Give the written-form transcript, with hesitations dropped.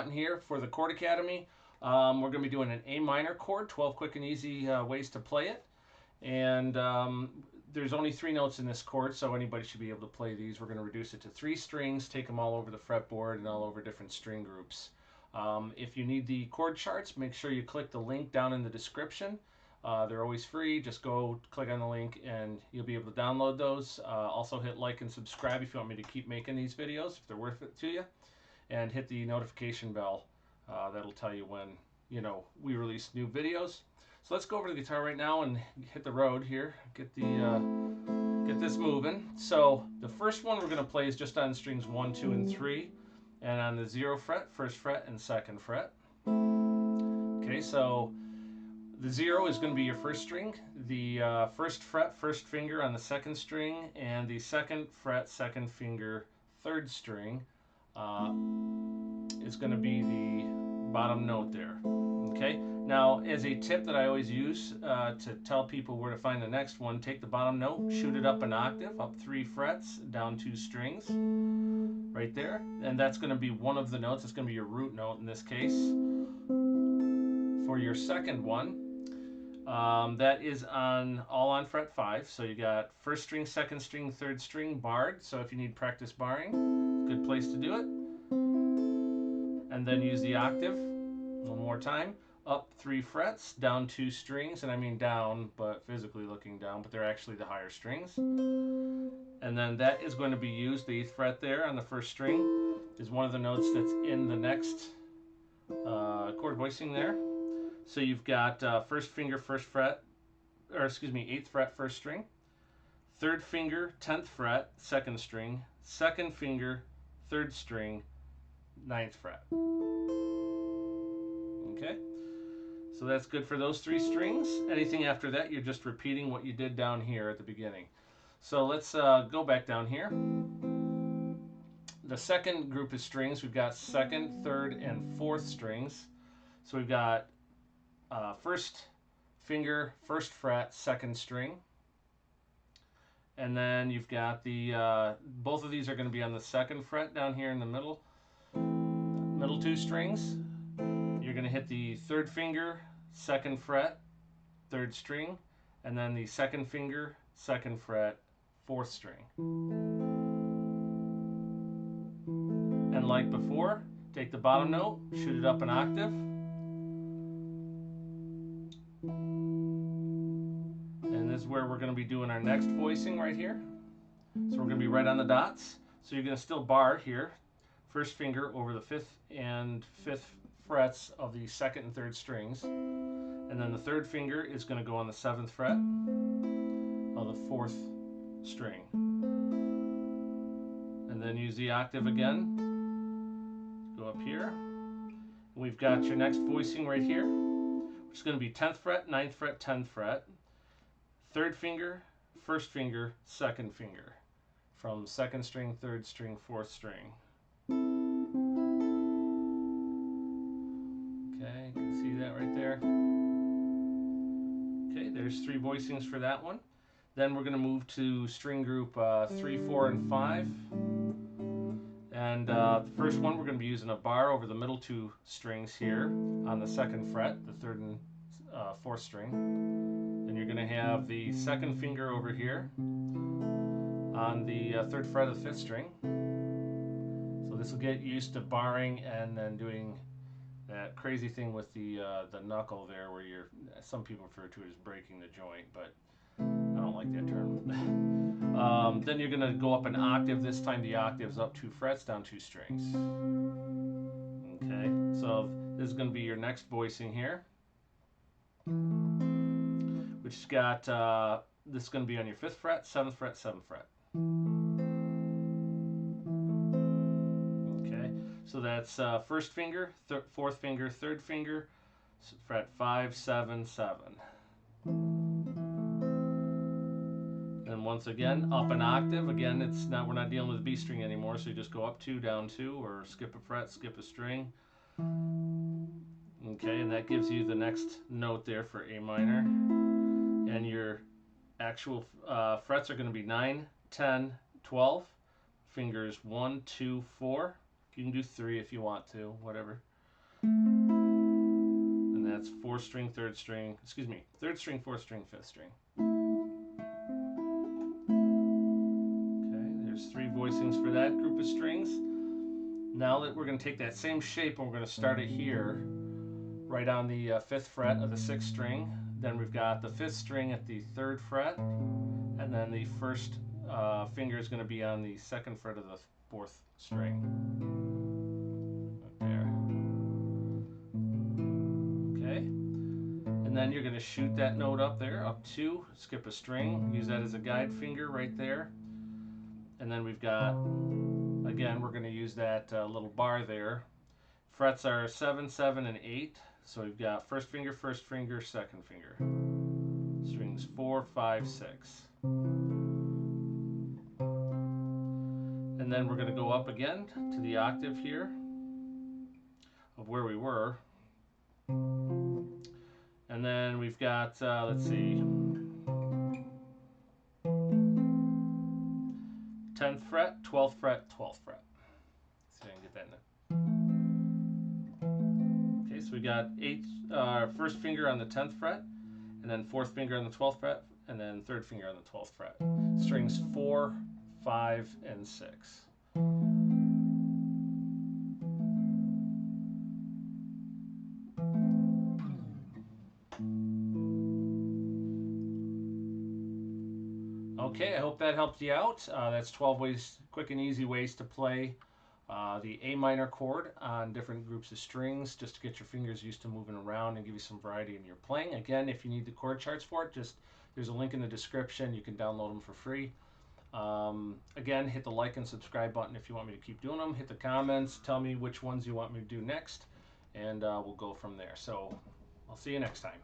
in here for the Chord Academy. We're going to be doing an A minor chord, 12 quick and easy ways to play it. And there's only 3 notes in this chord, so anybody should be able to play these. We're going to reduce it to 3 strings, take them all over the fretboard and all over different string groups. If you need the chord charts, make sure you click the link down in the description. They're always free. Just go click on the link and you'll be able to download those. Also hit like and subscribe if you want me to keep making these videos, if they're worth it to you. And hit the notification bell. That'll tell you when we release new videos. So let's go over to the guitar right now and hit the road here. Get this moving. So the first one we're going to play is just on strings 1, 2, and 3, and on the 0 fret, 1st fret, and 2nd fret. Okay, so the 0 is going to be your 1st string, the 1st fret, 1st finger on the 2nd string, and the 2nd fret, 2nd finger, 3rd string is going to be the bottom note there. Okay, now as a tip that I always use to tell people where to find the next one, take the bottom note, shoot it up an octave, up 3 frets, down 2 strings, right there, and that's going to be one of the notes. It's going to be your root note in this case. For your second one, that is all on fret 5, so you got 1st string, 2nd string, 3rd string barred, so if you need practice barring, good place to do it. And then use the octave one more time, up 3 frets, down 2 strings, and I mean down, but physically looking down, but they're actually the higher strings. And then that is going to be used, the 8th fret there on the 1st string is one of the notes that's in the next chord voicing there. So you've got 1st finger, 1st fret, or excuse me, 8th fret, 1st string, 3rd finger, 10th fret, 2nd string, 2nd finger, 3rd string, 9th fret. Okay, so that's good for those 3 strings. Anything after that, you're just repeating what you did down here at the beginning. So let's go back down here. The second group of strings, we've got 2nd, 3rd, and 4th strings. So we've got 1st finger, 1st fret, 2nd string. And then you've got the, both of these are going to be on the 2nd fret down here in the middle 2 strings. You're going to hit the 3rd finger, 2nd fret, 3rd string, and then the 2nd finger, 2nd fret, 4th string. And like before, take the bottom note, shoot it up an octave, and this is where we're going to be doing our next voicing right here. So we're going to be right on the dots. So you're going to still bar here, 1st finger over the 5th and 5th frets of the 2nd and 3rd strings, and then the 3rd finger is going to go on the 7th fret of the 4th string, and then use the octave again, go up here, and we've got your next voicing right here, which is going to be 10th fret, 9th fret, 10th fret, 3rd finger, 1st finger, 2nd finger, from 2nd string, 3rd string, 4th string. Okay, you can see that right there. Okay, there's 3 voicings for that one. Then we're going to move to string group 3, 4, and 5. And the first one, we're going to be using a bar over the middle 2 strings here on the 2nd fret, the 3rd and 4th string. Then you're going to have the 2nd finger over here on the 3rd fret of the 5th string. So this will get used to barring and then doing that crazy thing with the knuckle there, where some people refer to it as breaking the joint, but I don't like that term. Then you're going to go up an octave. This time the octave's up 2 frets, down 2 strings. Okay, so this is going to be your next voicing here, which has got this is going to be on your 5th fret, 7th fret, 7th fret. So that's 1st finger, 4th finger, 3rd finger, fret 5, 7, 7. And once again, up an octave. Again, we're not dealing with the B string anymore, so you just go up 2, down 2, or skip a fret, skip a string. Okay, and that gives you the next note there for A minor. And your actual frets are going to be 9, 10, 12, fingers 1, 2, 4. You can do 3 if you want to, whatever that's 4th string, 3rd string, excuse me, 3rd string, 4th string, 5th string. Okay, there's 3 voicings for that group of strings. Now that we're going to take that same shape and we're going to start it here, right on the 5th fret of the 6th string. Then we've got the 5th string at the 3rd fret, and then the first finger is going to be on the 2nd fret of the 4th string. Right there. Okay. And then you're going to shoot that note up there, up 2, skip a string, use that as a guide finger right there. And then we've got, again, we're going to use that little bar there. Frets are 7, 7, and 8. So we've got 1st finger, 1st finger, 2nd finger. Strings 4, 5, 6. And then we're going to go up again to the octave here of where we were. And then we've got, let's see, 10th fret, 12th fret, 12th fret. Let's see if I can get that in there. Okay, so we got 1st finger on the 10th fret, and then 4th finger on the 12th fret, and then 3rd finger on the 12th fret. Strings 4, 5, and 6. Okay, I hope that helped you out. That's 12 ways, quick and easy ways to play the A minor chord on different groups of strings, just to get your fingers used to moving around and give you some variety in your playing. Again, if you need the chord charts for it, there's a link in the description. You can download them for free. Again, hit the like and subscribe button if you want me to keep doing them. Hit the comments, tell me which ones you want me to do next, and we'll go from there. So I'll see you next time.